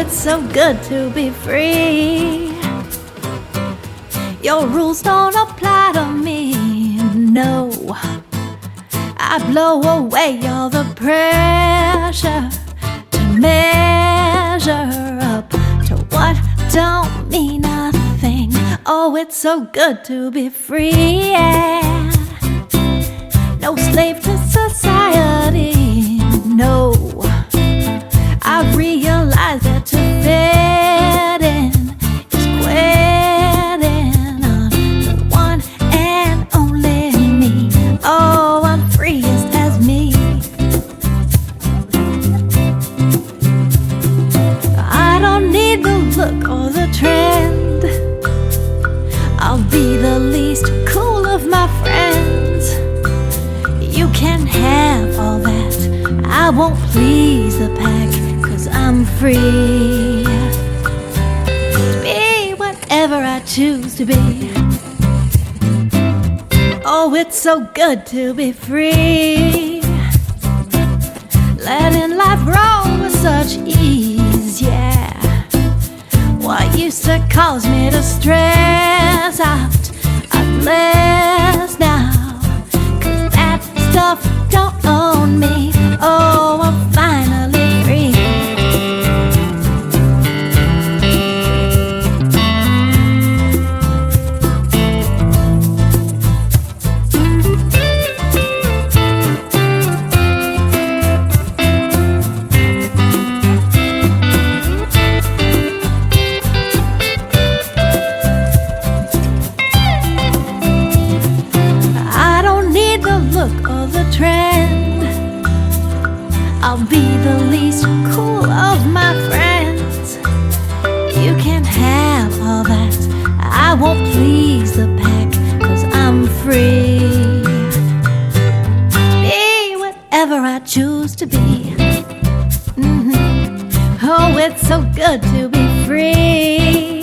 it's so good to be free. Your rules don't apply to me, no. I blow away all the pressure to measure up to what don't mean nothing. Oh, it's so good to be free, yeah. No slave to society, no. I've realized that to fit in is quitting on the one and only me. Oh, I'm freest as me. I don't need the look or the trend. I'll be the least cool of my friends. You can have all that, I won't please the pack, 'cause I'm free to be whatever I choose to be. Oh, it's so good to be free, letting life roll with such ease, yeah. What used to cause me to stress out, I'm blessed now, 'cause that stuff don't own me. Oh, I'm finally free. I don't need the look or the trend. I'll be the least cool of my friends. You can have all that, I won't please the pack, 'cause I'm free to be whatever I choose to be. Oh, it's so good to be free.